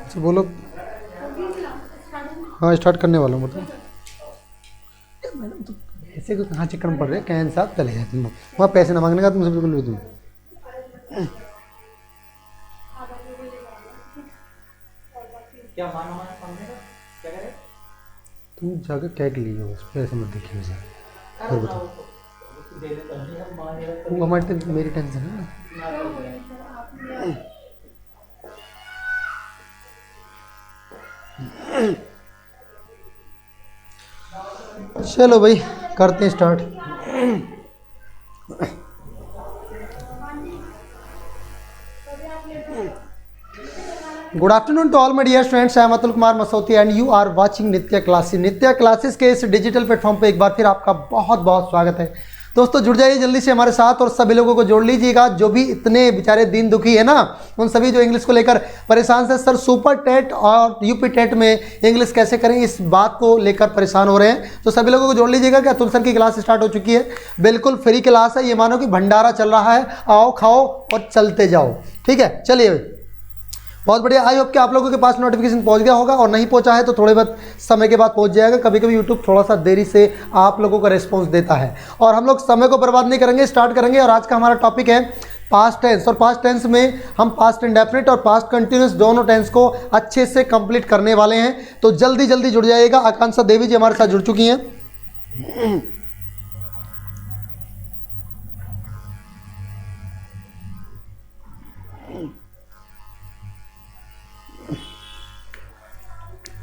अच्छा बोलो। हाँ स्टार्ट करने वाला हूँ मतलब। मैडम तो ऐसे को कहाँ चक्कर में पड़ रहे हैं, कैन साहब चले जाए तुम वहाँ पैसे ना मांगने का तुमसे बिल्कुल भी तुम जाकर कैक लीजिए बस, पैसे मत देखिए मुझे। और बताओ वो हमारी मेरी टेंशन है ना। चलो भाई करते हैं start. Good afternoon to all my dear students, I am Atul Kumar Masauti and you are watching Nitya Classes. Nitya Classes के इस डिजिटल प्लेटफॉर्म पे एक बार फिर आपका बहुत बहुत स्वागत है। दोस्तों जुड़ जाइए जल्दी से हमारे साथ और सभी लोगों को जोड़ लीजिएगा जो भी इतने बेचारे दिन दुखी है ना, उन सभी जो इंग्लिश को लेकर परेशान से सर सुपर टेट और यूपी टेट में इंग्लिश कैसे करें इस बात को लेकर परेशान हो रहे हैं, तो सभी लोगों को जोड़ लीजिएगा कि अतुल सर की क्लास स्टार्ट हो चुकी है। बिल्कुल फ्री क्लास है, ये मानो कि भंडारा चल रहा है, आओ खाओ और चलते जाओ। ठीक है चलिए बहुत बढ़िया। आई होप कि आप लोगों के पास नोटिफिकेशन पहुंच गया होगा और नहीं पहुंचा है तो थोड़े बहुत समय के बाद पहुंच जाएगा। कभी कभी यूट्यूब थोड़ा सा देरी से आप लोगों का रिस्पांस देता है और हम लोग समय को बर्बाद नहीं करेंगे, स्टार्ट करेंगे। और आज का हमारा टॉपिक है पास्ट टेंस, और पास्ट टेंस में हम पास्ट इंडेफिनिट और पास्ट कंटिन्यूस दोनों टेंस को अच्छे से कंप्लीट करने वाले हैं, तो जल्दी जल्दी जुड़ जाइएगा। आकांक्षा देवी जी हमारे साथ जुड़ चुकी हैं।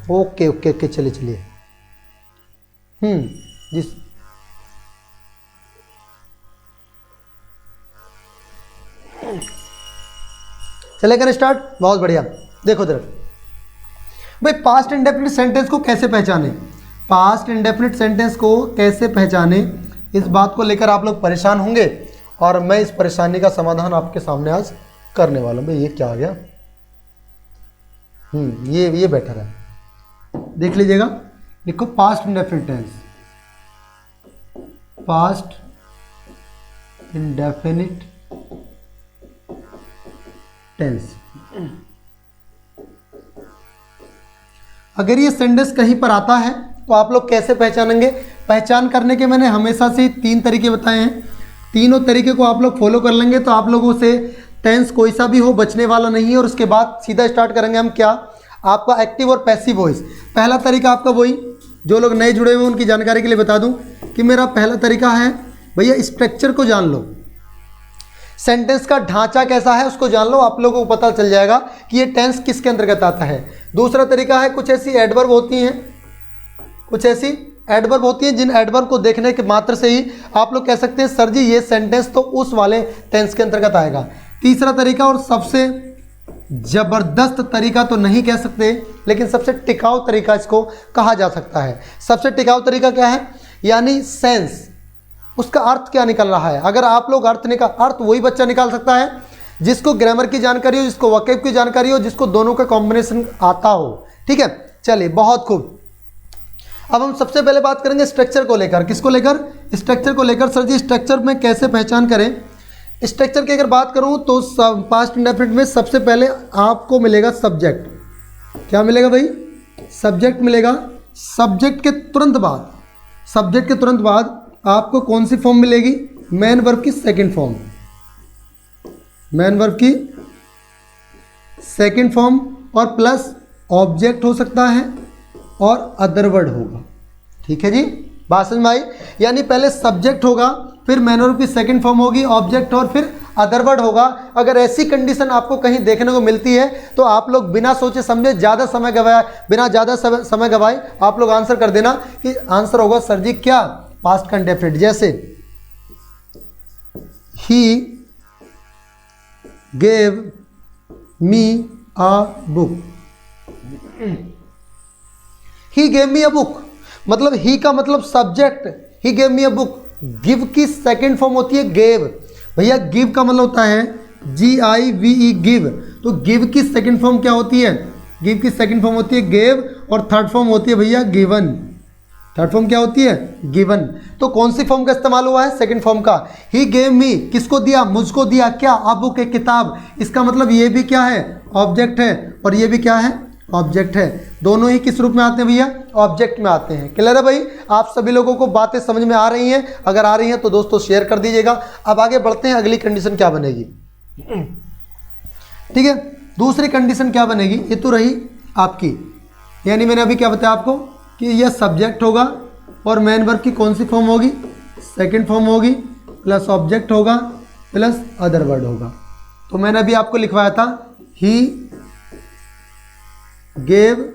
ओके ओके ओके चलिए चलिए। जिस चले करें स्टार्ट। बहुत बढ़िया। देखो जरा भाई पास्ट इंडेफिनिट सेंटेंस को कैसे पहचाने, पास्ट इंडेफिनिट सेंटेंस को कैसे पहचाने, इस बात को लेकर आप लोग परेशान होंगे और मैं इस परेशानी का समाधान आपके सामने आज करने वाला हूं। भाई ये क्या आ गया, ये बेटर है, देख लीजिएगा। लिखो past indefinite tense, past indefinite tense. अगर ये सेंटेंस कहीं पर आता है तो आप लोग कैसे पहचानेंगे, पहचान करने के मैंने हमेशा से 3 तरीके बताए हैं। तीनों तरीके को आप लोग फॉलो कर लेंगे तो आप लोगों से टेंस कोई सा भी हो बचने वाला नहीं है। और उसके बाद सीधा स्टार्ट करेंगे हम क्या, आपका एक्टिव और पैसिव वॉइस। पहला तरीका आपका वही, जो लोग नए जुड़े हुए हैं उनकी जानकारी के लिए बता दूं कि मेरा पहला तरीका है भैया स्ट्रक्चर को जान लो, सेंटेंस का ढांचा कैसा है उसको जान लो, आप लोगों को पता चल जाएगा कि ये टेंस किसके अंतर्गत आता है। दूसरा तरीका है कुछ ऐसी एडवर्ब होती हैं, कुछ ऐसी एडवर्ब होती हैं जिन एडवर्ब को देखने के मात्र से ही आप लोग कह सकते हैं सर जी ये सेंटेंस तो उस वाले टेंस के अंतर्गत आएगा। तीसरा तरीका और सबसे जबरदस्त तरीका तो नहीं कह सकते लेकिन सबसे टिकाऊ तरीका इसको कहा जा सकता है। सबसे टिकाऊ तरीका क्या है, यानी सेंस, उसका अर्थ क्या निकल रहा है। अगर आप लोग अर्थ वही बच्चा निकाल सकता है जिसको ग्रामर की जानकारी हो, जिसको वोकैब की जानकारी हो, जिसको दोनों का कॉम्बिनेशन आता हो। ठीक है चलिए बहुत खूब। अब हम सबसे पहले बात करेंगे स्ट्रक्चर को लेकर। किसको लेकर, स्ट्रक्चर को लेकर। सर जी स्ट्रक्चर में कैसे पहचान करें, स्ट्रक्चर की अगर बात करूं तो पास्ट इंडेफिनिट में सबसे पहले आपको मिलेगा सब्जेक्ट। क्या मिलेगा भाई, सब्जेक्ट मिलेगा। सब्जेक्ट के तुरंत बाद आपको कौन सी फॉर्म मिलेगी, मेन वर्ब की सेकंड फॉर्म, मेन वर्ब की सेकंड फॉर्म और प्लस ऑब्जेक्ट हो सकता है और अदर वर्ड होगा। ठीक है जी बात समझ में आई, यानी पहले सब्जेक्ट होगा फिर मेन वर्ब की सेकंड फॉर्म होगी, ऑब्जेक्ट और फिर अदर वर्ड होगा। अगर ऐसी कंडीशन आपको कहीं देखने को मिलती है तो आप लोग बिना सोचे समझे बिना ज़्यादा समय गवाए आप लोग आंसर कर देना कि आंसर होगा सर जी क्या, पास्ट का इंडेफिनिट। जैसे ही gave me a book, he gave me a book मतलब ही का मतलब subject, he gave me a book. Give की सेकंड फॉर्म होती है गेव। भैया गिव का मतलब होता है GIVE गिव, तो गिव की सेकंड फॉर्म क्या होती है, गिव की सेकंड फॉर्म होती है गेव और थर्ड फॉर्म होती है भैया गिवन। थर्ड फॉर्म क्या होती है, गिवन। तो कौन सी फॉर्म का इस्तेमाल हुआ है, सेकंड फॉर्म का। ही गेव मी किसको दिया, मुझको दिया क्या, अ बुक एक किताब। इसका मतलब ये भी क्या है, ऑब्जेक्ट है और ये भी क्या है, ऑब्जेक्ट है। दोनों ही किस रूप में आते हैं भैया? ऑब्जेक्ट में आते हैं। क्लियर है भाई? आप सभी लोगों को बातें समझ में आ रही हैं? अगर आ रही हैं तो दोस्तों शेयर कर दीजिएगा। अब आगे बढ़ते हैं, अगली कंडीशन क्या बनेगी। ठीक है, दूसरी कंडीशन क्या बनेगी? ये तो रही आपकी, यानी मैंने अभी क्या बताया आपको कि यह सब्जेक्ट होगा और मेन वर्ब की कौन सी फॉर्म होगी? सेकंड फॉर्म होगी, प्लस ऑब्जेक्ट होगा प्लस अदर वर्ड होगा। तो मैंने अभी आपको लिखवाया था he gave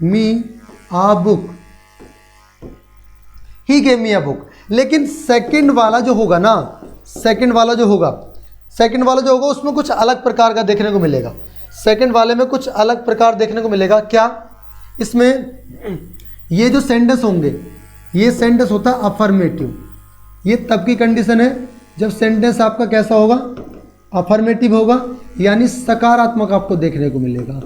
me a book, he gave me a book. लेकिन सेकंड वाला जो होगा ना, सेकंड वाला जो होगा उसमें कुछ अलग प्रकार का देखने को मिलेगा। सेकंड वाले में कुछ अलग प्रकार देखने को मिलेगा। क्या? इसमें ये जो सेंटेंस होंगे, ये सेंटेंस होता है अफर्मेटिव। ये तब की कंडीशन है जब सेंटेंस आपका कैसा होगा? अफर्मेटिव होगा, यानी सकारात्मक आपको देखने को मिलेगा।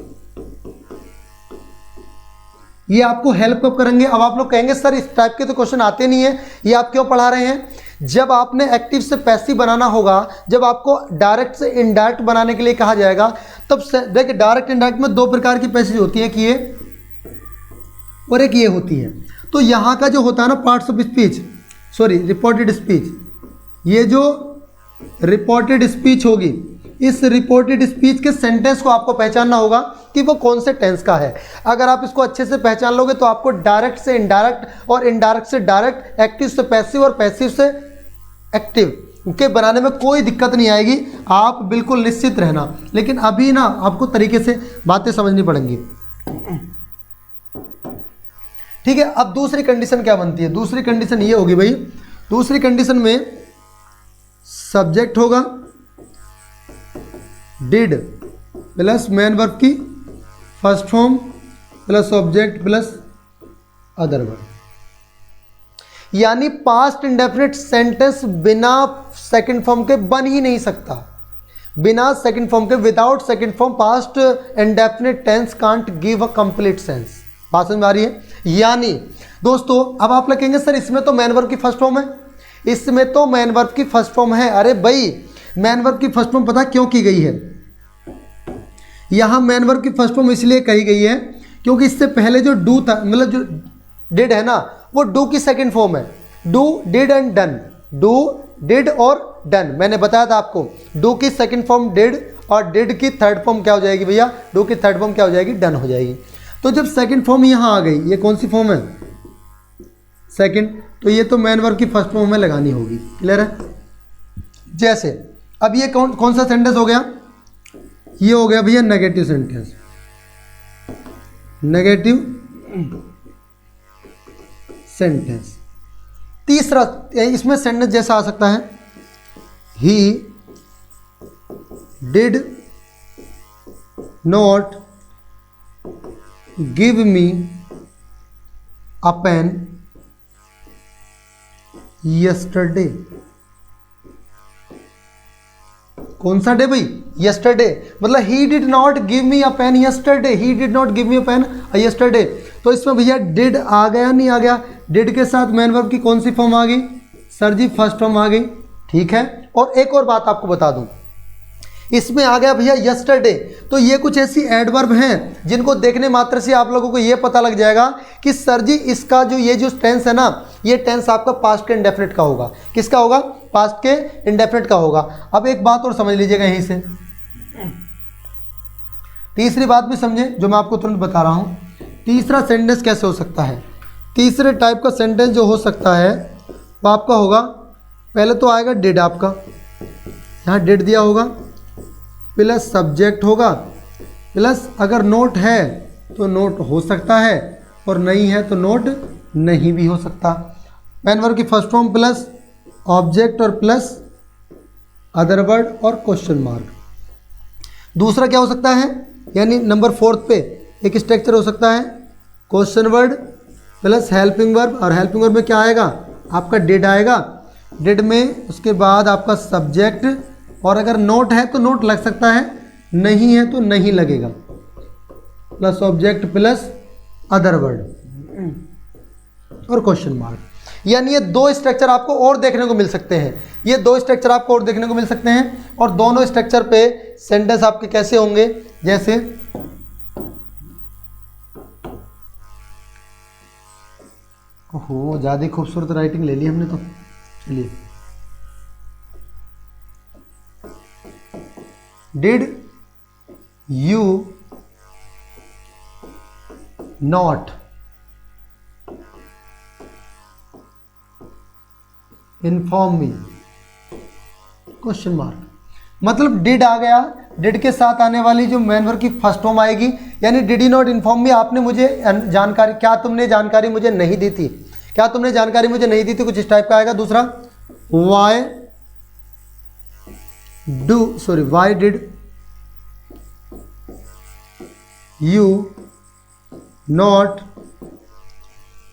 ये आपको हेल्प कब करेंगे? अब आप लोग कहेंगे सर इस टाइप के तो क्वेश्चन आते नहीं है, ये आप क्यों पढ़ा रहे हैं? जब आपने एक्टिव से पैसिव बनाना होगा, जब आपको डायरेक्ट से इनडायरेक्ट बनाने के लिए कहा जाएगा, तब देखिए डायरेक्ट इनडायरेक्ट में दो प्रकार की पैसेज होती है कि ये और एक ये होती है। तो यहाँ का जो होता है ना parts of speech, sorry reported speech, ये जो रिपोर्टेड स्पीच होगी, इस रिपोर्टेड स्पीच के सेंटेंस को आपको पहचानना होगा कि वो कौन से टेंस का है। अगर आप इसको अच्छे से पहचान लोगे तो आपको डायरेक्ट से इनडायरेक्ट और इनडायरेक्ट से डायरेक्ट, एक्टिव से पैसिव और पैसिव से एक्टिव के बनाने में कोई दिक्कत नहीं आएगी। आप बिल्कुल निश्चित रहना। लेकिन अभी ना आपको तरीके से बातें समझनी पड़ेंगी। ठीक है, अब दूसरी कंडीशन क्या बनती है? दूसरी कंडीशन ये होगी भाई, दूसरी कंडीशन में सब्जेक्ट होगा डिड प्लस मेन वर्ब की first form plus object plus other verb, यानी पास्ट इंडेफिनिट सेंटेंस बिना सेकंड फॉर्म के बन ही नहीं सकता। बिना सेकंड फॉर्म के, without second form past indefinite tense can't give a complete sense. बात समझ में आ रही है? यानी दोस्तों अब आप लोग कहेंगे सर इसमें तो मेन वर्ब की फर्स्ट फॉर्म है, इसमें तो मेन वर्ब की फर्स्ट फॉर्म है। अरे भाई मेन वर्ब की फर्स्ट फॉर्म पता क्यों की गई है? यहां मेन वर्ब की फर्स्ट फॉर्म इसलिए कही गई है क्योंकि इससे पहले जो डू था, मतलब जो डिड है ना, वो डू की सेकंड फॉर्म है। Do, did and done, do, did और डन। मैंने बताया था आपको डू की सेकंड फॉर्म डिड और डिड की थर्ड फॉर्म क्या हो जाएगी भैया? डू की थर्ड फॉर्म क्या हो जाएगी? डन हो जाएगी। तो जब सेकंड फॉर्म यहां आ गई, ये कौन सी फॉर्म है? सेकंड, तो ये तो मेन वर्ब की फर्स्ट फॉर्म में लगानी होगी। क्लियर है? जैसे अब ये कौन सा सेंटेंस हो गया? ये हो गया भैया नेगेटिव सेंटेंस। Negative sentence. तीसरा इसमें सेंटेंस जैसा आ सकता है, he did not give me a pen yesterday. कौन सा डे भाई? यस्टरडे। मतलब he did not give me a pen yesterday, he did not give me a pen yesterday. तो इसमें भैया डिड आ गया नहीं आ गया? डिड के साथ मेन वर्ब की कौन सी फॉर्म आ गई? सर जी फर्स्ट फॉर्म आ गई। ठीक है, और एक और बात आपको बता दूं, इसमें आ गया भैया यस्टरडे। तो ये कुछ ऐसी एडवर्ब हैं जिनको देखने मात्र से आप लोगों को ये पता लग जाएगा कि सर जी इसका जो ये जो टेंस है ना, ये टेंस आपका पास्ट के इंडेफिनिट का होगा। किसका होगा? पास्ट के इंडेफिनिट का होगा। अब एक बात और समझ लीजिएगा यहीं से, तीसरी बात भी समझे जो मैं आपको तुरंत बता रहा हूं। तीसरा सेंटेंस कैसे हो सकता है? तीसरे टाइप का सेंटेंस जो हो सकता है वो आपका होगा, पहले तो आएगा डिड, आपका यहाँ डिड दिया होगा, प्लस सब्जेक्ट होगा, प्लस अगर नोट है तो नोट हो सकता है और नहीं है तो नोट नहीं भी हो सकता। मेन वर्ब की फर्स्ट फॉर्म प्लस ऑब्जेक्ट और प्लस अदर वर्ड और क्वेश्चन मार्क। दूसरा क्या हो सकता है, यानी नंबर 4 पे एक स्ट्रक्चर हो सकता है, question word plus helping verb, और हेल्पिंग वर्ब में क्या आएगा? आपका डिड आएगा। डिड में उसके बाद आपका सब्जेक्ट, और अगर नोट है तो नोट लग सकता है, नहीं है तो नहीं लगेगा, plus object plus other word और क्वेश्चन मार्क। यानी ये दो स्ट्रक्चर आपको और देखने को मिल सकते हैं, ये दो स्ट्रक्चर आपको और देखने को मिल सकते हैं। और दोनों स्ट्रक्चर पे सेंटेंस आपके कैसे होंगे, जैसे ओहो, ज़्यादा खूबसूरत राइटिंग ले ली हमने तो। चलिए, did you not inform me, question mark. मतलब डिड आ गया, डिड के साथ आने वाली जो मेन वर्ब की फर्स्ट फॉर्म आएगी, यानी did you not inform me, आपने मुझे जानकारी, क्या तुमने जानकारी मुझे नहीं दी थी, क्या तुमने जानकारी मुझे नहीं दी थी, कुछ इस टाइप का आएगा। दूसरा, why did you not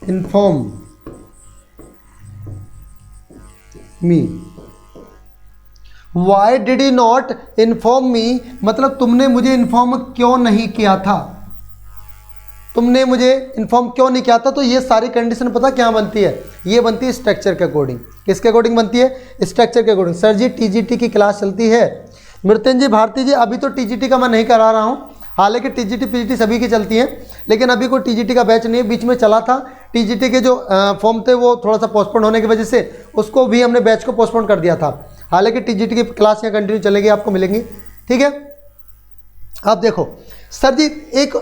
inform me, why did you not inform me, मतलब तुमने मुझे इन्फॉर्म क्यों नहीं किया था, तुमने मुझे इन्फॉर्म क्यों नहीं किया था। तो ये सारी कंडीशन पता क्या बनती है, ये बनती है स्ट्रक्चर के अकॉर्डिंग। किसके अकॉर्डिंग बनती है, स्ट्रक्चर के अकॉर्डिंग। सर जी टीजीटी की क्लास चलती है, मृत्युंजय भारती जी अभी तो टीजीटी का मैं नहीं करा रहा हूँ, हालांकि टीजीटी पीजीटी सभी की चलती है, लेकिन अभी कोई टीजीटी का बैच नहीं है। बीच में चला था टीजीटी के जो फॉर्म थे वो थोड़ा सा पोस्टपोन होने की वजह से उसको भी हमने बैच को पोस्टपोन कर दिया था, हालांकि टीजीटी की क्लास यहाँ कंटिन्यू चलेगी, आपको मिलेंगी, ठीक है। अब देखो सर जी, एक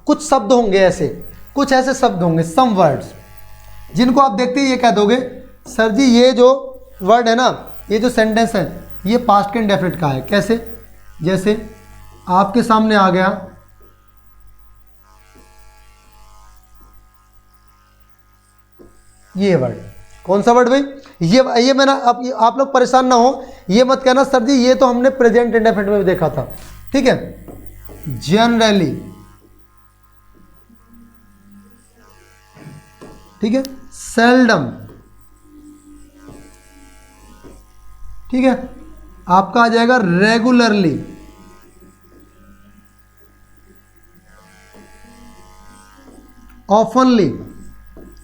कुछ शब्द होंगे ऐसे, कुछ ऐसे शब्द होंगे, सम वर्ड्स, जिनको आप देखते ही ये कह दोगे सर जी ये जो वर्ड है ना, ये जो सेंटेंस है ये पास्ट के इंडेफिनिट का है। कैसे, जैसे आपके सामने आ गया ये वर्ड, कौन सा वर्ड भाई, ये मैंने, आप लोग परेशान ना हो, ये मत कहना सर जी ये तो हमने प्रेजेंट इंडेफिनिट में भी देखा था, ठीक है। जनरली, ठीक है, सेल्डम, ठीक है, आपका आ जाएगा रेगुलरली, ऑफनली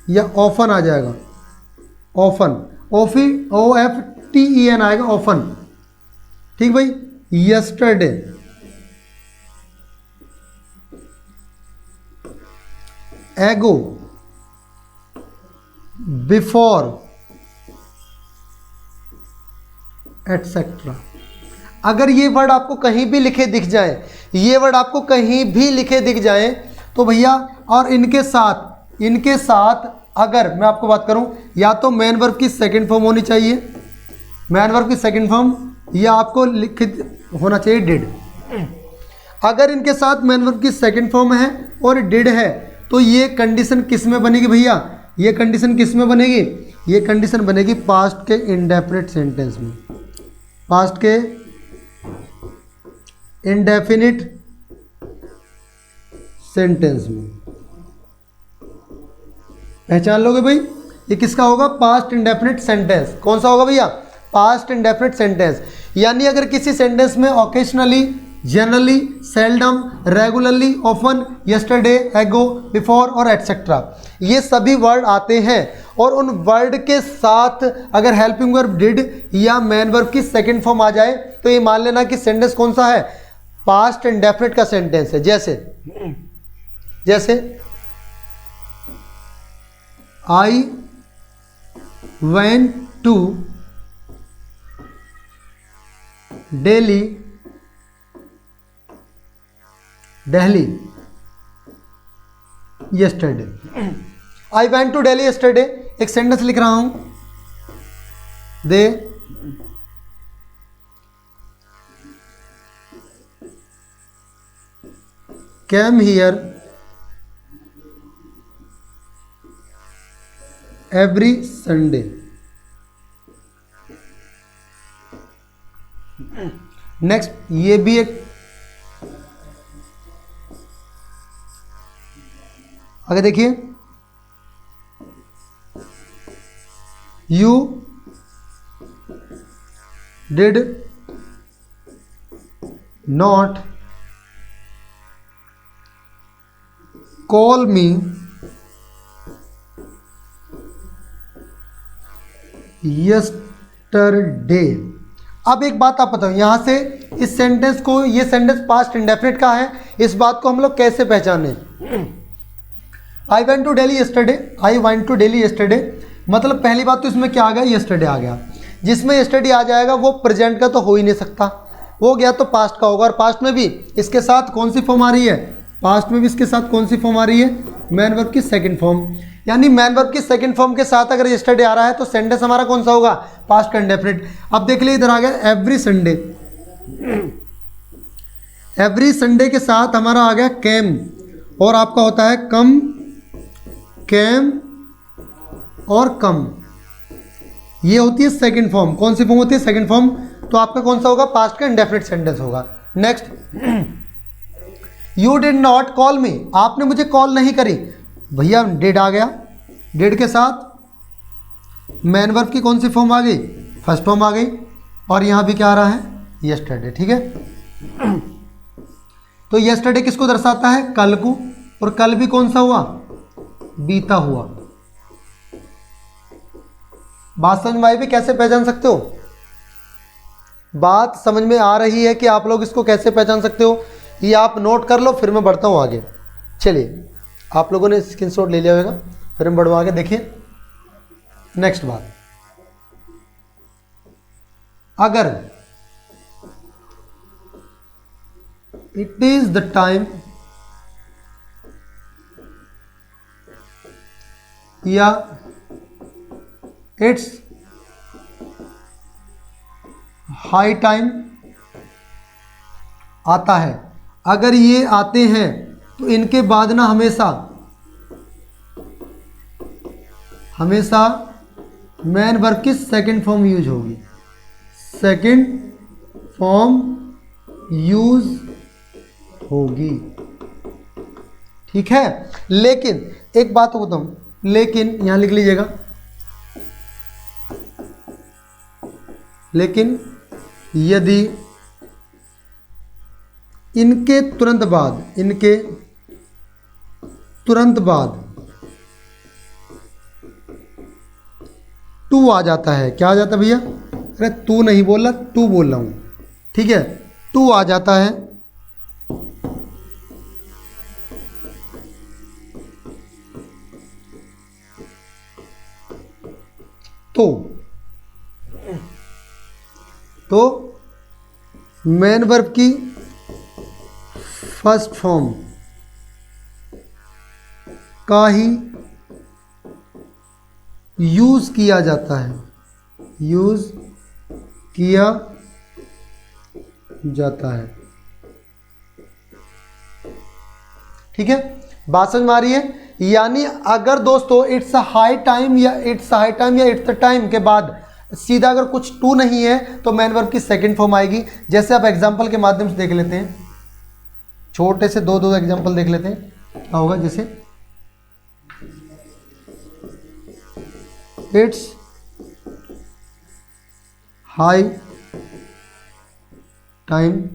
या ऑफन आ जाएगा, ऑफन, OFTEN आएगा, ऑफन, ठीक भाई। यस्टरडे, एगो, बिफोर, एटसेट्रा। अगर ये वर्ड आपको कहीं भी लिखे दिख जाए, ये वर्ड आपको कहीं भी लिखे दिख जाए तो भैया, और इनके साथ अगर मैं आपको बात करूं, या तो मेन वर्ब की सेकंड फॉर्म होनी चाहिए, मेन वर्ब की सेकंड फॉर्म, या आपको लिखित होना चाहिए डिड। अगर इनके साथ मेन वर्ब की सेकंड फॉर्म है और डिड है तो ये कंडीशन किस में बनेगी भैया, ये कंडीशन किस में बनेगी, ये कंडीशन बनेगी पास्ट के इंडेफिनिट सेंटेंस में, पास्ट के इंडेफिनिट सेंटेंस में। पहचान लोगे भाई, ये किसका होगा, पास्ट इंडेफिनिट सेंटेंस। कौन सा होगा भैया, पास्ट इंडेफिनिट सेंटेंस। यानी अगर किसी सेंटेंस में occasionally, generally, seldom, regularly, often, yesterday, एगो, बिफोर और एटसेट्रा, ये सभी वर्ड आते हैं और उन वर्ड के साथ अगर हेल्पिंग वर्ब डिड या मेन वर्ब की सेकंड फॉर्म आ जाए तो ये मान लेना कि सेंटेंस कौन सा है, पास्ट इंडेफिनिट का सेंटेंस है। जैसे I went to Delhi yesterday. I went to Delhi yesterday, एक सेंटेंस लिख रहा हूं, they came here every Sunday. Next, ये भी एक, आगे देखिए, you did not call me yesterday. अब एक बात आप बताओ, यहां से इस सेंटेंस को, ये सेंटेंस पास्ट इंडेफिनिट का है, इस बात को हम लोग कैसे पहचाने। I went to Delhi yesterday, I went to Delhi yesterday, मतलब पहली बात तो इसमें क्या आ गया, यस्टरडे आ गया। जिसमें यस्टरडे आ जाएगा वो प्रेजेंट का तो हो ही नहीं सकता, वो गया तो पास्ट का होगा। और पास्ट में भी इसके साथ कौन सी फॉर्म आ रही है, पास्ट में भी इसके साथ कौन सी फॉर्म आ रही है, मैन वर्ब की सेकंड फॉर्म। यानी मैन वर्ब की सेकंड फॉर्म के साथ अगर यस्टरडे आ रहा है तो सेंटेंस हमारा कौन सा होगा, पास्ट का इंडेफिनिट। अब देख लीजिए इधर आ गया एवरी संडे, एवरी संडे के साथ हमारा आ गया कैम, और आपका होता है कम, कैम और कम, ये होती है सेकंड फॉर्म। कौन सी फॉर्म होती है, सेकंड फॉर्म। तो आपका कौन सा होगा, पास्ट का इंडेफिनिट सेंटेंस होगा। Next, you did not call मी, आपने मुझे कॉल नहीं करी, भैया डिड आ गया, डिड के साथ मैन वर्ब की कौन सी फॉर्म आ गई, फर्स्ट फॉर्म आ गई, और यहां भी क्या आ रहा है, यस्टरडे। ठीक है, तो यस्टरडे किसको दर्शाता है, कल को, और कल भी कौन सा हुआ, बीता हुआ। बात समझ में आई भी, कैसे पहचान सकते हो, बात समझ में आ रही है कि आप लोग इसको कैसे पहचान सकते हो, ये आप नोट कर लो, फिर मैं बढ़ता हूं आगे। चलिए, आप लोगों ने स्क्रीनशॉट ले लिया होगा, फिर हम बढ़वा आगे। देखिए नेक्स्ट बात, अगर इट इज द टाइम या इट्स हाई टाइम आता है, अगर ये आते हैं तो इनके बाद ना हमेशा मैन वर्ब की सेकंड फॉर्म यूज होगी, सेकंड फॉर्म यूज होगी। ठीक है, लेकिन एक बात तो बताऊं, लेकिन यहां लिख लीजिएगा, लेकिन यदि इनके तुरंत बाद टू आ जाता है, क्या आ जाता है भैया, अरे तू नहीं बोल रहा, तू बोल रहा हूं, ठीक है, टू आ जाता है तो मैन वर्ब की फर्स्ट फॉर्म का ही यूज किया जाता है, यूज किया जाता है। ठीक है, बात समझ में आ रही है। यानी अगर दोस्तों इट्स अ हाई टाइम या इट्स द टाइम के बाद सीधा अगर कुछ टू नहीं है तो मैन वर्ब की सेकंड फॉर्म आएगी। जैसे आप एग्जांपल के माध्यम से देख लेते हैं, छोटे से दो एग्जांपल देख लेते हैं, क्या होगा। जैसे it's high time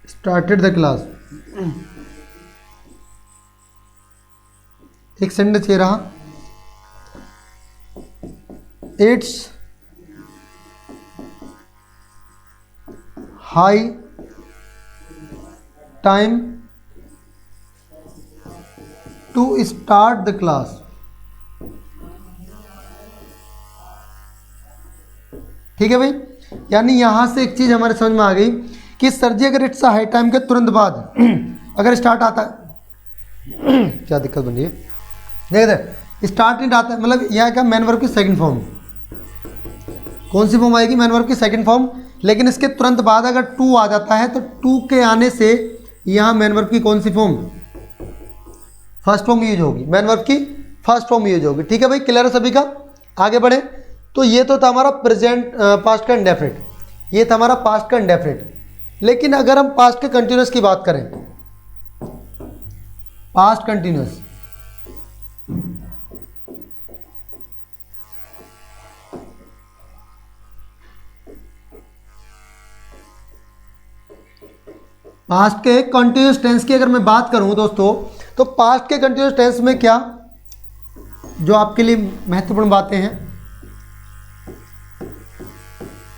started the class, एक सेंटेंस ये रहा, it's high time to start the class. ठीक है भाई, यानी यहां से एक चीज हमारे समझ में आ गई कि सर जी अगर इट्स हाई टाइम के तुरंत बाद अगर स्टार्ट आता है क्या दिक्कत बन रही है, देखते स्टार्ट नहीं आता, मतलब यह क्या, मैन वर्ब की सेकंड फॉर्म। कौन सी फॉर्म आएगी, मैन वर्ब की सेकंड फॉर्म। लेकिन इसके तुरंत बाद अगर टू आ जाता है तो टू के आने से यहां मैन वर्ब की कौन सी फॉर्म, फर्स्ट फॉर्म यूज होगी, मैन वर्ब की फर्स्ट फॉर्म यूज होगी। ठीक है भाई, क्लियर है सभी का। आगे बढ़े, तो ये तो था हमारा प्रेजेंट पास्ट का इंडेफिनिट, ये था हमारा पास्ट का इंडेफिनिट। लेकिन अगर हम पास्ट के कंटिन्यूअस की बात करें, पास्ट कंटिन्यूअस, पास्ट के कंटिन्यूअस टेंस की अगर मैं बात करूं दोस्तों, तो पास्ट के कंटिन्यूअस टेंस में क्या जो आपके लिए महत्वपूर्ण बातें हैं,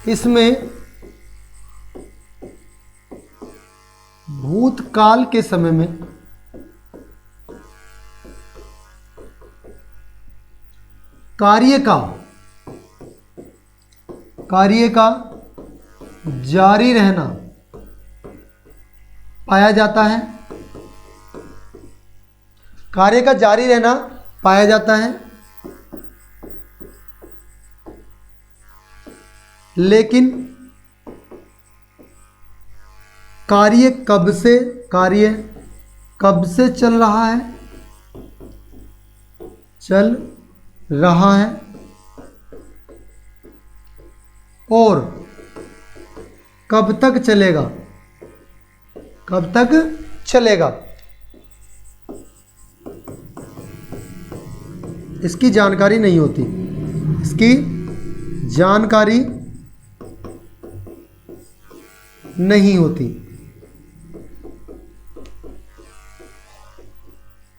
इसमें भूतकाल के समय में कार्य का जारी रहना पाया जाता है, कार्य का जारी रहना पाया जाता है, लेकिन कार्य कब से चल रहा है और कब तक चलेगा इसकी जानकारी नहीं होती, इसकी जानकारी नहीं होती।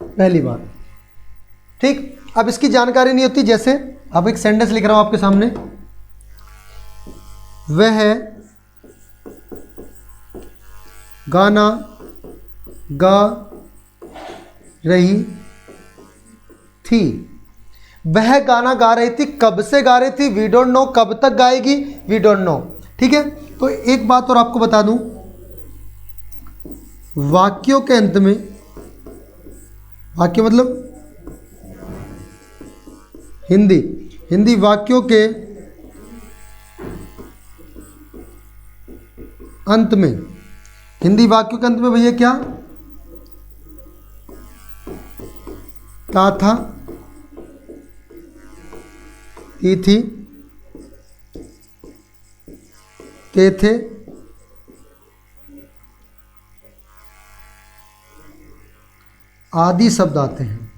पहली बात, ठीक। अब इसकी जानकारी नहीं होती, जैसे अब एक सेंटेंस लिख रहा हूं आपके सामने, वह गाना गा रही थी। वह गाना गा रही थी, कब से गा रही थी वी डोंट नो, कब तक गाएगी वी डोंट नो, ठीक है। तो एक बात और आपको बता दूं, वाक्यों के अंत में, वाक्य मतलब हिंदी वाक्यों के अंत में, हिंदी वाक्यों के अंत में भैया क्या था, की थी, के थे, आदि शब्द आते हैं।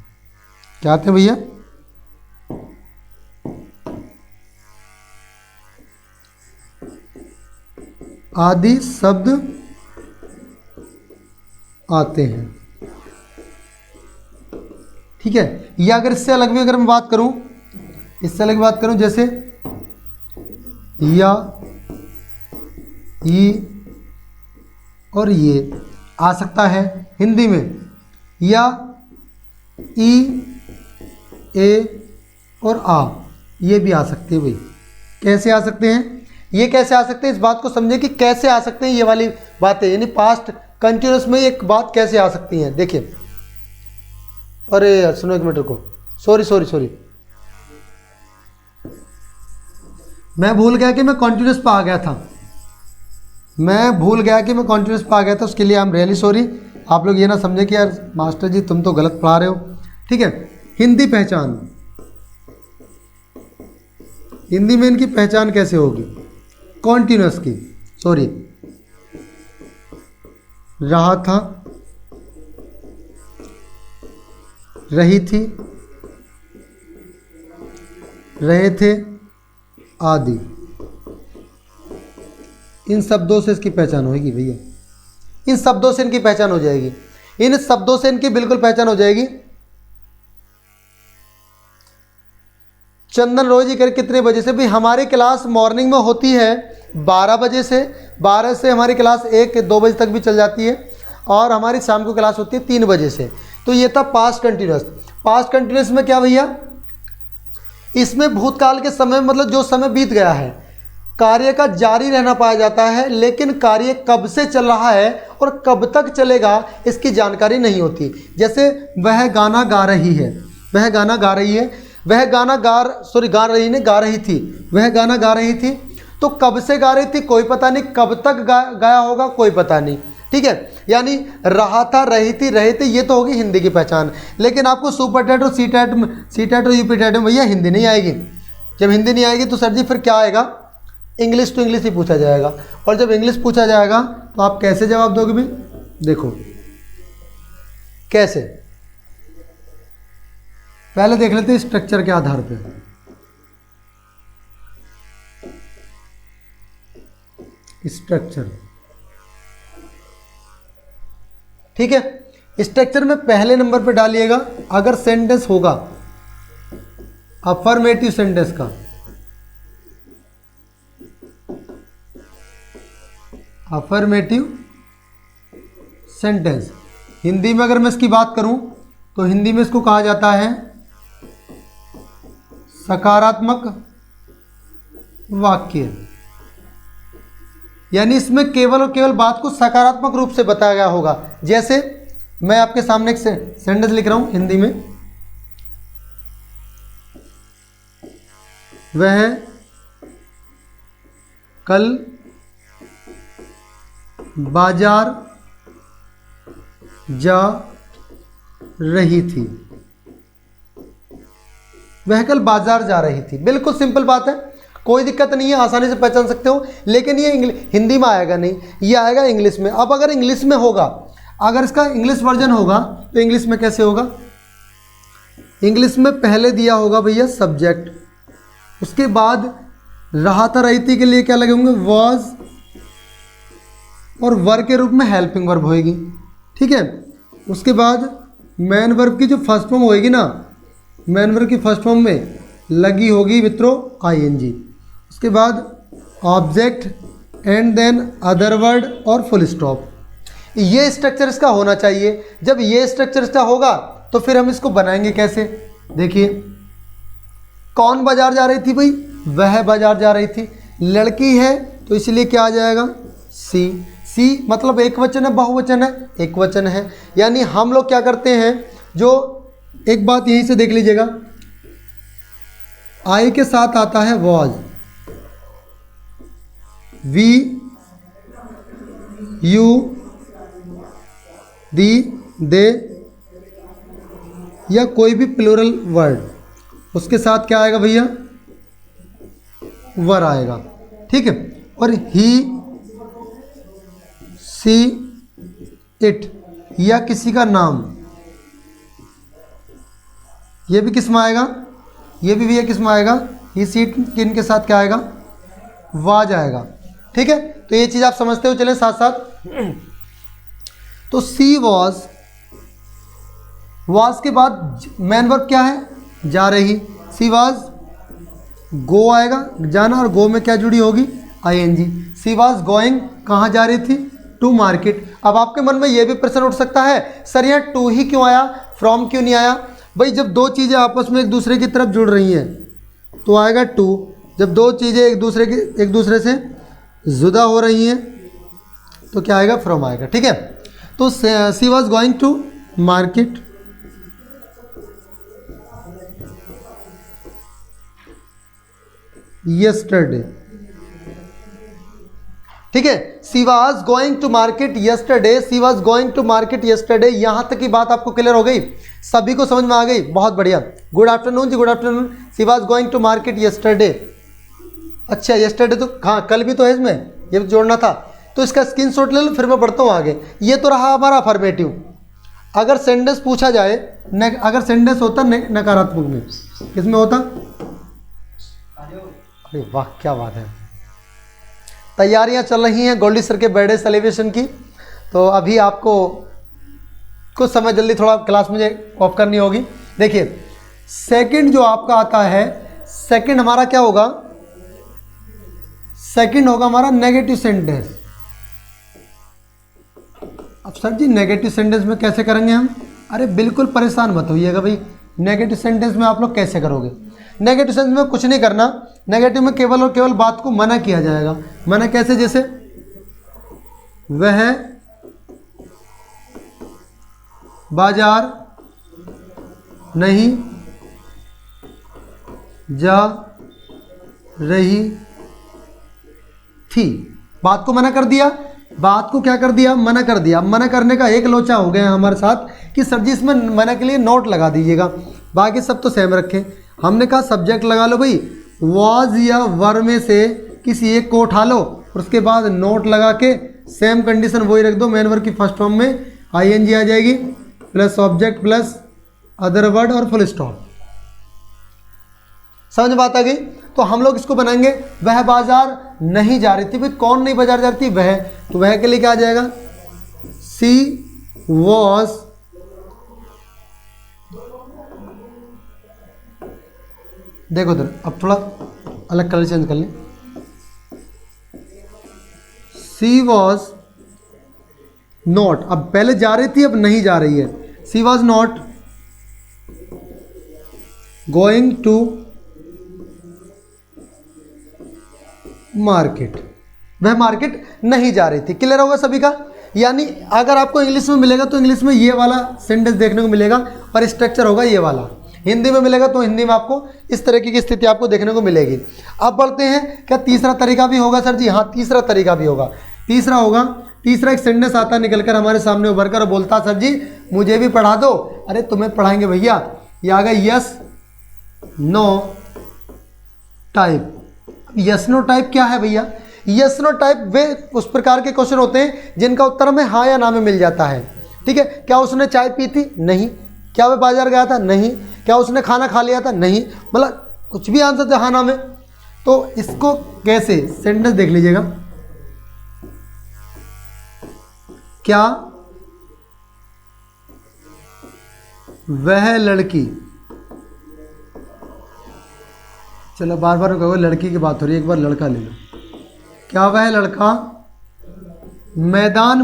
क्या आते हैं भैया? आदि शब्द आते हैं, ठीक है। या अगर इससे अलग भी अगर मैं बात करूं, इससे अलग बात करूं, जैसे या, ई और ये आ सकता है हिंदी में, या ई, ए और आ, ये भी आ सकते हैं भाई। कैसे आ सकते हैं? ये कैसे आ सकते हैं, इस बात को समझे कि कैसे आ सकते हैं ये वाली बातें, यानी पास्ट कंटिन्यूस में एक बात कैसे आ सकती हैं। देखिए, अरे यार सुनो एक मिनट को, सॉरी मैं भूल गया कि मैं कॉन्टिन्यूस पे आ गया था, उसके लिए आई एम रियली सॉरी। आप लोग ये ना समझे कि यार मास्टर जी तुम तो गलत पढ़ा रहे हो, ठीक है। हिंदी पहचान, हिंदी में इनकी पहचान कैसे होगी कॉन्टिन्यूस की, सॉरी, रहा था, रही थी, रहे थे आदि, इन शब्दों से इसकी पहचान होगी भैया, इन शब्दों से इनकी पहचान हो जाएगी, इन शब्दों से इनकी बिल्कुल पहचान हो जाएगी। चंदन रोज जी कर कितने बजे से? भाई हमारी क्लास मॉर्निंग में होती है 12 बजे से, 12 से हमारी क्लास 1-2 बजे तक भी चल जाती है, और हमारी शाम को क्लास होती है 3 बजे से। तो ये था पास्ट कंटिन्यूस। पास्ट कंटिन्यूस में क्या भैया, इसमें भूतकाल के समय मतलब जो समय बीत गया है, कार्य का जारी रहना पाया जाता है, लेकिन कार्य कब से चल रहा है और कब तक चलेगा इसकी जानकारी नहीं होती। जैसे वह गाना गा रही है, वह गाना गा रही है, वह गाना गा रही थी, वह गाना गा रही थी, तो कब से गा रही थी कोई पता नहीं, कब तक गाया होगा कोई पता नहीं, ठीक है। यानी रहा था, रही थी, रहे थे, ये तो होगी हिंदी की पहचान। लेकिन आपको सुपर टेट और सी टेट और यूपी टेट में भैया हिंदी नहीं आएगी। जब हिंदी नहीं आएगी तो सर जी फिर क्या आएगा? इंग्लिश टू इंग्लिश ही पूछा जाएगा, और जब इंग्लिश पूछा जाएगा तो आप कैसे जवाब दोगे भी? देखो कैसे, पहले देख लेते हैं स्ट्रक्चर के आधार पे। स्ट्रक्चर, ठीक है। स्ट्रक्चर में पहले नंबर पे डालिएगा अगर सेंटेंस होगा अफर्मेटिव सेंटेंस का, अफर्मेटिव सेंटेंस। हिंदी में अगर मैं इसकी बात करूं तो हिंदी में इसको कहा जाता है सकारात्मक वाक्य। यानी इसमें केवल और केवल बात को सकारात्मक रूप से बताया गया होगा। जैसे मैं आपके सामने एक सेंटेंस लिख रहा हूं हिंदी में, वह कल बाजार जा रही थी। वह कल बाजार जा रही थी। बिल्कुल सिंपल बात है, कोई दिक्कत नहीं है, आसानी से पहचान सकते हो। लेकिन ये हिंदी में आएगा नहीं, ये आएगा इंग्लिश में। अब अगर इंग्लिश में होगा, अगर इसका इंग्लिश वर्जन होगा तो इंग्लिश में कैसे होगा? इंग्लिश में पहले दिया होगा भैया सब्जेक्ट, उसके बाद रहा था रही थी के लिए क्या लगे होंगे? वॉज, और वर्ब के रूप में हेल्पिंग वर्ब होएगी। ठीक है, उसके बाद मेन वर्ब की जो फर्स्ट फॉर्म होएगी ना, मेन वर्ब की फर्स्ट फॉर्म में लगी होगी मित्रों आईएनजी। उसके बाद object and then other word और फुल स्टॉप। ये स्ट्रक्चर इसका होना चाहिए। जब ये स्ट्रक्चर इसका होगा तो फिर हम इसको बनाएंगे कैसे? देखिए, कौन बाजार जा रही थी भाई? वह बाजार जा रही थी। लड़की है तो इसलिए क्या आ जाएगा? सी। सी मतलब एक वचन है बहुवचन है? एक वचन है। यानी हम लोग क्या करते हैं, जो एक बात यहीं से देख लीजिएगा, आई के साथ आता है वॉज, वी, यू, दी, दे या कोई भी प्लूरल वर्ड, उसके साथ क्या आएगा भैया? वर आएगा। ठीक है, और ही, सी, इट या किसी का नाम, ये भी किस में आएगा? ये भी भैया किस में आएगा? ही, सी, किन के साथ क्या आएगा? वाज आएगा। ठीक है, तो ये चीज़ आप समझते हो। चलें साथ साथ। तो सी वॉज, वॉज के बाद मेन वर्ब क्या है? जा रही। सी वॉज, गो आएगा, जाना, और गो में क्या जुड़ी होगी? आईएनजी। सी वॉज गोइंग, कहाँ जा रही थी? To market. अब आपके मन में यह भी प्रश्न उठ सकता है, सर यहाँ टू ही क्यों आया, फ्रॉम क्यों नहीं आया? भाई जब दो चीज़ें आपस में एक दूसरे की तरफ जुड़ रही हैं तो आएगा टू। जब दो चीज़ें एक दूसरे से जुदा हो रही हैं तो क्या आएगा? फ्रॉम आएगा। ठीक है, तो she was going to market, yesterday. ठीक है, she was going to market yesterday, she was going to market yesterday. यहां तक की बात आपको क्लियर हो गई? सभी को समझ में आ गई? बहुत बढ़िया। गुड आफ्टरनून जी, good afternoon. She was going to market yesterday. अच्छा, यस्टरडे तो हाँ कल भी तो है, इसमें ये भी जोड़ना था, तो इसका स्क्रीनशॉट ले लो, फिर मैं बढ़ता हूँ आगे। ये तो रहा हमारा अफर्मेटिव। अगर सेंटेंस पूछा जाए, अगर सेंटेंस होता नकारात्मक में, किसमें होता? अरे वाह, क्या बात है। तैयारियां चल रही हैं गोल्डी सर के बर्थडे सेलिब्रेशन की, तो अभी आपको कुछ समय जल्दी थोड़ा क्लास मुझे ऑफ करनी होगी। देखिए, सेकंड जो आपका आता है, सेकंड हमारा क्या होगा? सेकंड होगा हमारा नेगेटिव सेंटेंस। अब सर जी नेगेटिव सेंटेंस में कैसे करेंगे हम? अरे बिल्कुल परेशान मत होइएगा भाई, नेगेटिव सेंटेंस में आप लोग कैसे करोगे? नेगेटिव सेंटेंस में कुछ नहीं करना। नेगेटिव में केवल और केवल बात को मना किया जाएगा। मना कैसे? जैसे वह बाजार नहीं जा रही थी। बात को मना कर दिया। बात को क्या कर दिया? मना कर दिया। मना करने का एक लोचा हो गया हमारे साथ कि सर जी इसमें मना के लिए नोट लगा दीजिएगा, बाकी सब तो सेम रखें। हमने कहा सब्जेक्ट लगा लो भाई, वॉज या वर में से किसी एक को उठा लो, उसके बाद नोट लगा के सेम कंडीशन वही रख दो। मेन वर्ब की फर्स्ट फॉर्म में आईएनजी आ जाएगी, plus object plus other word और फुल स्टॉप। समझ बात आ गई? तो हम लोग इसको बनाएंगे, वह बाजार नहीं जा रही थी। भाई कौन नहीं बाजार जा रही थी? वह। तो वह के लिए क्या आ जाएगा? सी वॉज देखो इधर, अब थोड़ा अलग कलर चेंज कर लें। सी वॉज नॉट, अब पहले जा रही थी अब नहीं जा रही है, she was not going to market, वह मार्केट नहीं जा रही थी। क्लियर होगा सभी का? यानी अगर आपको इंग्लिश में मिलेगा तो इंग्लिश में ये वाला सेंटेंस देखने को मिलेगा और स्ट्रक्चर होगा ये वाला, हिंदी में मिलेगा तो हिंदी में आपको इस तरीके की स्थिति आपको देखने को मिलेगी। अब बढ़ते हैं, क्या तीसरा तरीका भी होगा सर जी? हाँ, तीसरा तरीका भी होगा। तीसरा होगा, तीसरा एक सेंटेंस आता निकलकर हमारे सामने उभर कर बोलता सर जी मुझे भी पढ़ा दो। अरे तुम्हें पढ़ाएंगे भैया। ये आ गया yes no type. Yes no type क्या है भैया? यस नो टाइप वे उस प्रकार के क्वेश्चन होते हैं जिनका उत्तर हमें हाँ या ना में मिल जाता है। ठीक है, क्या उसने चाय पी थी? नहीं। क्या वह बाजार गया था? नहीं। क्या उसने खाना खा लिया था? नहीं। मतलब कुछ भी आंसर था हाँ ना में। तो इसको कैसे, सेंटेंस देख लीजिएगा, क्या वह लड़की, चलो बार बार कहो लड़की की बात हो रही है, एक बार लड़का ले लो। क्या वह लड़का मैदान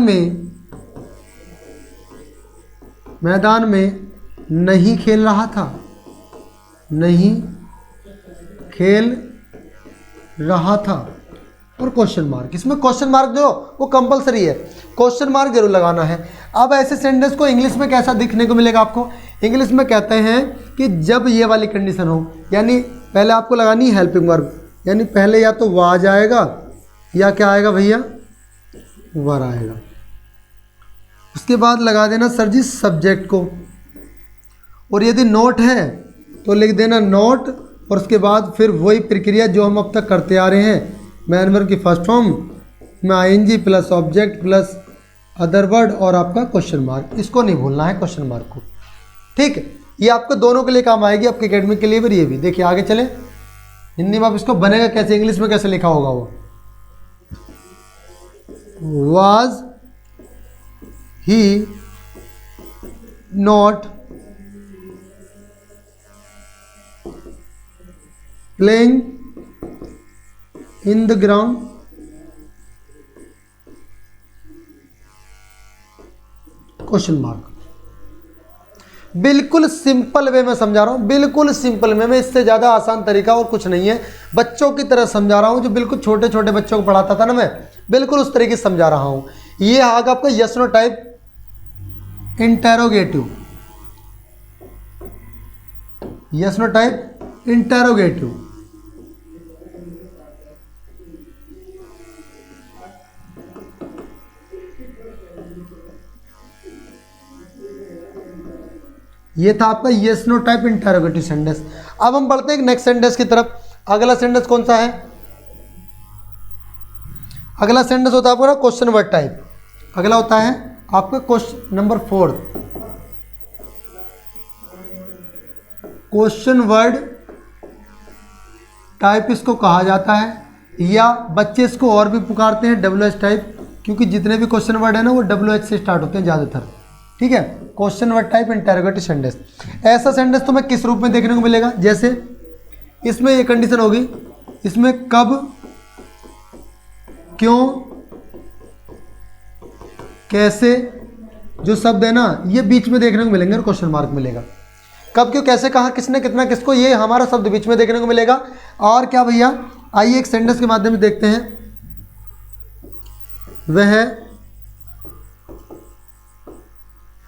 में नहीं खेल रहा था? नहीं खेल रहा था और क्वेश्चन मार्क। इसमें क्वेश्चन मार्क जो वो कंपलसरी है, क्वेश्चन मार्क जरूर लगाना है। अब ऐसे सेंटेंस को इंग्लिश में कैसा दिखने को मिलेगा आपको? इंग्लिश में कहते हैं कि जब ये वाली कंडीशन हो, यानी पहले आपको लगानी है हेल्पिंग वर्ब, यानी पहले या तो वाज आएगा या क्या आएगा भैया, वर आएगा। उसके बाद लगा देना सर जी सब्जेक्ट को, और यदि नोट है तो लिख देना नोट, और उसके बाद फिर वही प्रक्रिया जो हम अब तक करते आ रहे हैं, मैन वर्ब की फर्स्ट फॉर्म में ING plus object plus other word और आपका क्वेश्चन मार्क। इसको नहीं भूलना है, क्वेश्चन मार्क को। ठीक है, ये आपको दोनों के लिए काम आएगी, आपके एकेडमिक के लिए भी। ये भी देखिए आगे चले, हिंदी में आप इसको बनेगा कैसे, इंग्लिश में कैसे लिखा होगा वो। Was he not playing in the ground? Question mark. बिल्कुल सिंपल वे में समझा रहा हूं, बिल्कुल सिंपल वे में, इससे ज़्यादा आसान तरीका और कुछ नहीं है। बच्चों की तरह समझा रहा हूं, जो बिल्कुल छोटे छोटे बच्चों को पढ़ाता था ना मैं, बिल्कुल उस तरीके से समझा रहा हूं। ये आगे आपका yes no type interrogative, yes no type interrogative. ये था आपका yes no type interrogative sentence. अब हम बढ़ते हैं नेक्स्ट सेंटेंस की तरफ। अगला सेंटेंस कौन सा है? अगला सेंटेंस होता है आपका क्वेश्चन वर्ड टाइप। अगला होता है आपका question number 4, question word type इसको कहा जाता है, या बच्चे इसको और भी पुकारते हैं WH टाइप, क्योंकि जितने भी क्वेश्चन वर्ड है ना वो WH से स्टार्ट होते हैं ज़्यादातर। ठीक है, question word type interrogative sentence. ऐसा सेंटेंस तुम्हें किस रूप में देखने को मिलेगा? जैसे इसमें ये कंडीशन होगी, इसमें कब, क्यों, कैसे, जो शब्द है ना ये बीच में देखने को मिलेंगे और क्वेश्चन मार्क मिलेगा। कब, क्यों, कैसे, कहाँ, किसने, कितना, किसको, ये हमारा शब्द बीच में देखने को मिलेगा। और क्या भैया, आइए एक सेंटेंस के माध्यम से देखते हैं। वह,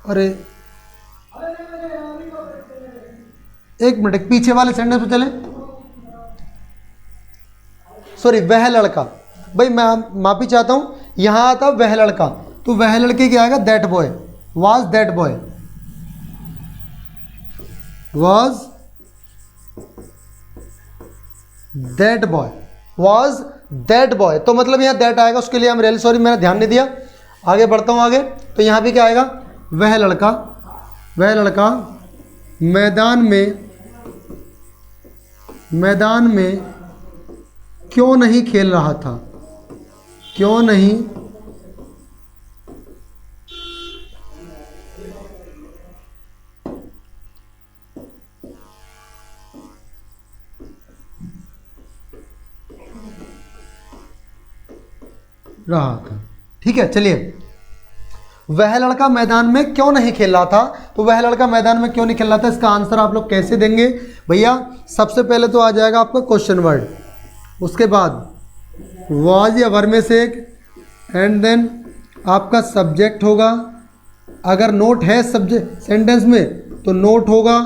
अरे एक मिनट, पीछे वाले सेंटेंस पे चलें। सॉरी, वह लड़का, भाई मैं माफी चाहता हूं, यहां आता वह लड़का, तो वह लड़के क्या आएगा? That boy, was that boy, was that boy, was that boy. तो मतलब यहां दैट आएगा, उसके लिए हम रियली सॉरी, मैंने ध्यान नहीं दिया। आगे बढ़ता हूं आगे, तो यहां भी क्या आएगा? वह लड़का, वह लड़का मैदान में क्यों नहीं खेल रहा था? क्यों नहीं रहा था? ठीक है, चलिए वह लड़का मैदान में क्यों नहीं खेल रहा था? तो वह लड़का मैदान में क्यों नहीं खेल रहा था, इसका आंसर आप लोग कैसे देंगे भैया? सबसे पहले तो आ जाएगा आपका क्वेश्चन वर्ड, उसके बाद वाज या वर में से एक, एंड देन आपका सब्जेक्ट होगा, अगर नोट है सब्जेक्ट सेंटेंस में तो नोट होगा,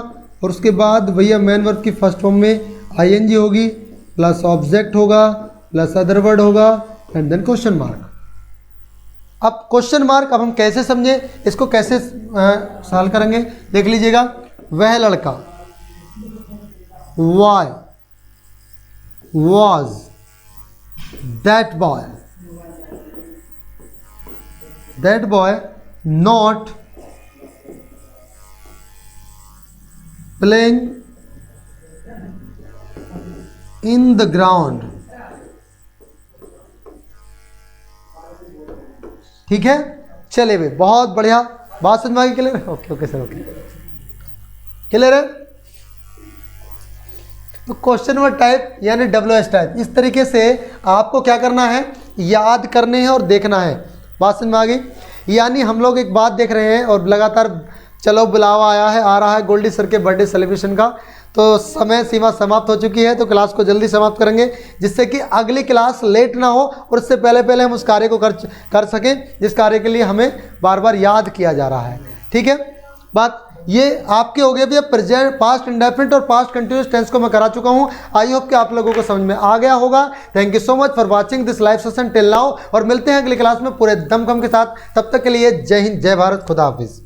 और उसके बाद भैया मेन वर्ब की फर्स्ट फॉर्म में आईएनजी होगी, प्लस ऑब्जेक्ट होगा, प्लस अदर वर्ड होगा, एंड देन क्वेश्चन मार्क। अब क्वेश्चन मार्क अब हम कैसे समझे, इसको कैसे सॉल्व करेंगे, देख लीजिएगा। वह लड़का, why was that boy not playing in the ground. ठीक है, चले भाई, बहुत बढ़िया, बात समझ में आ गई? Clear? Okay sir, okay clear है। तो क्वेश्चन वर्ड टाइप यानी WH टाइप, इस तरीके से आपको क्या करना है, याद करने हैं और देखना है। बात समझ में आ गई? यानी हम लोग एक बात देख रहे हैं और लगातार चलो बुलावा आ रहा है गोल्डी सर के बर्थडे सेलिब्रेशन का, तो समय सीमा समाप्त हो चुकी है, तो क्लास को जल्दी समाप्त करेंगे जिससे कि अगली क्लास लेट ना हो और उससे पहले हम उस कार्य को कर सकें जिस कार्य के लिए हमें बार बार याद किया जा रहा है। ठीक है, बात ये आपके हो गए भैया प्रेजेंट, पास्ट इंडेफिनिट और पास्ट कंटिन्यूअस टेंस को मैं करा चुका हूं। आई होप कि आप लोगों को समझ में आ गया होगा। Thank you so much for watching this live session till now, और मिलते हैं अगली क्लास में पूरे दमखम के साथ। तब तक के लिए जय हिंद, जय भारत, खुदा हाफिज।